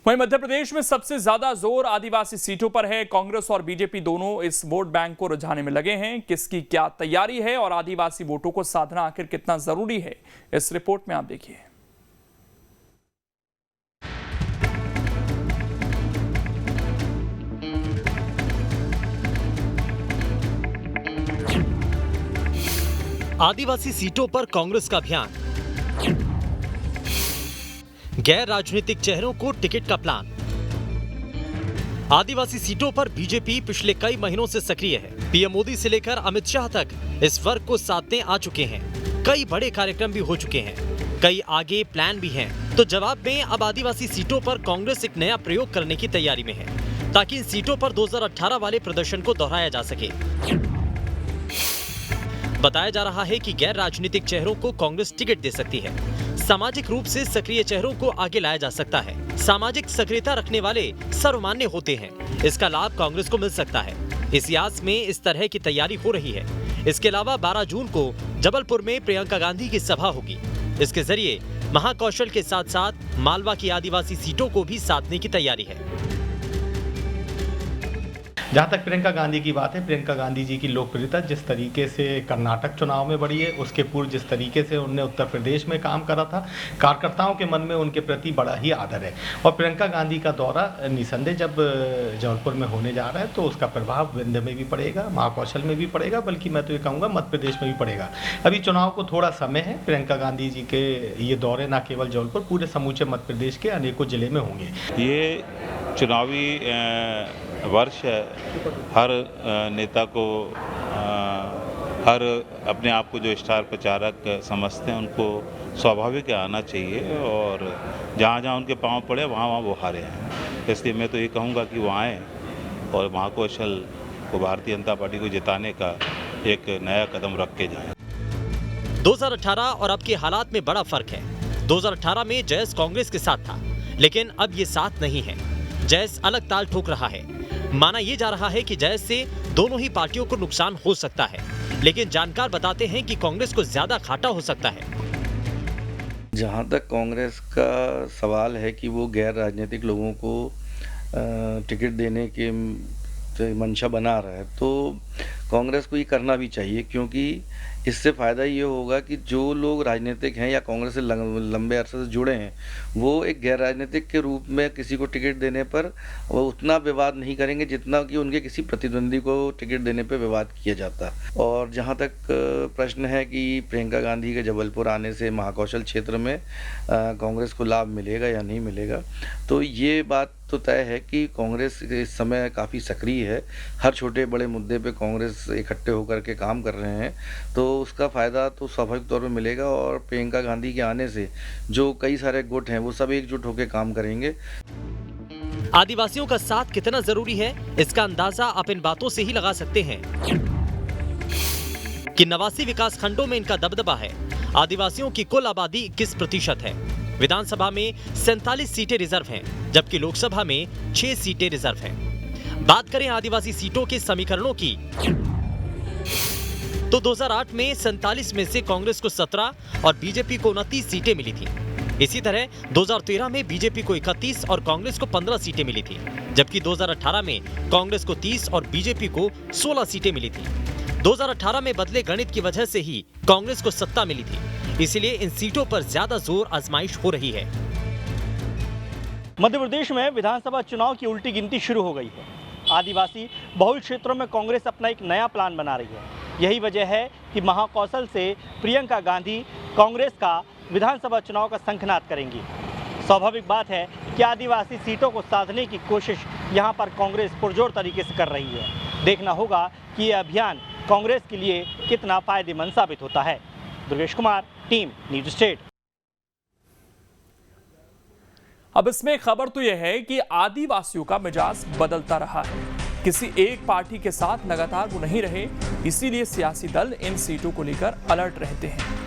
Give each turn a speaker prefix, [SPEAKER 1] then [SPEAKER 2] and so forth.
[SPEAKER 1] वहीं मध्य प्रदेश में सबसे ज्यादा जोर आदिवासी सीटों पर है। कांग्रेस और बीजेपी दोनों इस वोट बैंक को रुझाने में लगे हैं। किसकी क्या तैयारी है और आदिवासी वोटों को साधना आखिर कितना जरूरी है, इस रिपोर्ट में आप देखिए।
[SPEAKER 2] आदिवासी सीटों पर कांग्रेस का अभियान, गैर राजनीतिक चेहरों को टिकट का प्लान। आदिवासी सीटों पर बीजेपी पिछले कई महीनों से सक्रिय है। पीएम मोदी से लेकर अमित शाह तक इस वर्ग को साधने आ चुके हैं। कई बड़े कार्यक्रम भी हो चुके हैं, कई आगे प्लान भी हैं। तो जवाब में अब आदिवासी सीटों पर कांग्रेस एक नया प्रयोग करने की तैयारी में है, ताकि इन सीटों पर 2018 वाले प्रदर्शन को दोहराया जा सके। बताया जा रहा है कि गैर राजनीतिक चेहरों को कांग्रेस टिकट दे सकती है। सामाजिक रूप से सक्रिय चेहरों को आगे लाया जा सकता है। सामाजिक सक्रियता रखने वाले सर्वमान्य होते हैं, इसका लाभ कांग्रेस को मिल सकता है। इस यास में इस तरह की तैयारी हो रही है। इसके अलावा 12 जून को जबलपुर में प्रियंका गांधी की सभा होगी। इसके जरिए महाकौशल के साथ साथ मालवा की आदिवासी सीटों को भी साधने की तैयारी है।
[SPEAKER 3] जहाँ तक प्रियंका गांधी की बात है, प्रियंका गांधी जी की लोकप्रियता जिस तरीके से कर्नाटक चुनाव में बढ़ी है, उसके पूर्व जिस तरीके से उन्होंने उत्तर प्रदेश में काम करा था, कार्यकर्ताओं के मन में उनके प्रति बड़ा ही आदर है। और प्रियंका गांधी का दौरा निसंदेह जब जबलपुर में होने जा रहा है तो उसका प्रभाव विंध्य में भी पड़ेगा, महाकौशल में भी पड़ेगा, बल्कि मैं तो ये कहूँगा मध्य प्रदेश में भी पड़ेगा। अभी चुनाव को थोड़ा समय है। प्रियंका गांधी जी के ये दौरे न केवल जबलपुर, पूरे समूचे मध्य प्रदेश के अनेकों जिले में होंगे।
[SPEAKER 4] ये चुनावी वर्ष है। हर नेता को हर अपने आप को जो स्टार प्रचारक समझते हैं उनको स्वाभाविक आना चाहिए, और जहाँ जहाँ उनके पांव पड़े वहाँ वहाँ वो हारे हैं। इसलिए मैं तो ये कहूँगा कि वो आएँ और महाकौशल को, भारतीय जनता पार्टी को जिताने का एक नया कदम रख के जाएँ।
[SPEAKER 2] 2018 और अब के हालात में बड़ा फर्क है। 2018 में जयस कांग्रेस के साथ था, लेकिन अब ये साथ नहीं है। जयस अलग ताल ठोक रहा है। माना यह जा रहा है कि जयस से दोनों ही पार्टियों को नुकसान हो सकता है, लेकिन जानकार बताते हैं कि कांग्रेस को ज्यादा घाटा हो सकता है।
[SPEAKER 5] जहां तक कांग्रेस का सवाल है कि वो गैर राजनीतिक लोगों को टिकट देने के मंशा बना रहा है, तो कांग्रेस को ये करना भी चाहिए, क्योंकि इससे फ़ायदा ये होगा कि जो लोग राजनीतिक हैं या कांग्रेस से लंबे अरसे से जुड़े हैं, वो एक गैर राजनीतिक के रूप में किसी को टिकट देने पर वो उतना विवाद नहीं करेंगे जितना कि उनके किसी प्रतिद्वंदी को टिकट देने पर विवाद किया जाता है। और जहाँ तक प्रश्न है कि प्रियंका गांधी के जबलपुर आने से महाकौशल क्षेत्र में कांग्रेस को लाभ मिलेगा या नहीं मिलेगा, तो ये बात तो तय है कि कांग्रेस इस समय काफ़ी सक्रिय है। हर छोटे बड़े मुद्दे पे कांग्रेस इकट्ठे होकर के काम कर रहे हैं, तो उसका फ़ायदा तो स्वाभाविक तौर पे मिलेगा। और प्रियंका गांधी के आने से जो कई सारे गुट हैं वो सब एकजुट होकर काम करेंगे।
[SPEAKER 2] आदिवासियों का साथ कितना जरूरी है, इसका अंदाजा आप इन बातों से ही लगा सकते हैं कि 89 विकास खंडों में इनका दबदबा है। आदिवासियों की कुल आबादी 21% है। विधानसभा में 47 सीटें रिजर्व हैं, जबकि लोकसभा में 6 सीटें रिजर्व हैं। बात करें आदिवासी सीटों के समीकरणों की, तो 2008 में 47 में से कांग्रेस को 17 और बीजेपी को 29 सीटें मिली थी। इसी तरह 2013 में बीजेपी को 31 और कांग्रेस को 15 सीटें मिली थी, जबकि 2018 में कांग्रेस को 30 और बीजेपी को 16 सीटें मिली थी। 2018 में बदले गणित की वजह से ही कांग्रेस को सत्ता मिली थी, इसलिए इन सीटों पर ज्यादा जोर आजमाइश हो रही है।
[SPEAKER 6] मध्य प्रदेश में विधानसभा चुनाव की उल्टी गिनती शुरू हो गई है। आदिवासी बहुल क्षेत्रों में कांग्रेस अपना एक नया प्लान बना रही है। यही वजह है कि महाकौशल से प्रियंका गांधी कांग्रेस का विधानसभा चुनाव का शंखनाद करेंगी। स्वाभाविक बात है कि आदिवासी सीटों को साधने की कोशिश यहां पर कांग्रेस पुरजोर तरीके से कर रही है। देखना होगा कि यह अभियान कांग्रेस के लिए कितना फायदेमंद साबित होता है। Durgesh Kumar, team news state.
[SPEAKER 1] अब इसमें खबर तो यह है कि आदिवासियों का मिजाज बदलता रहा है। किसी एक पार्टी के साथ लगातार वो नहीं रहे, इसीलिए सियासी दल इन सीटों को लेकर अलर्ट रहते हैं।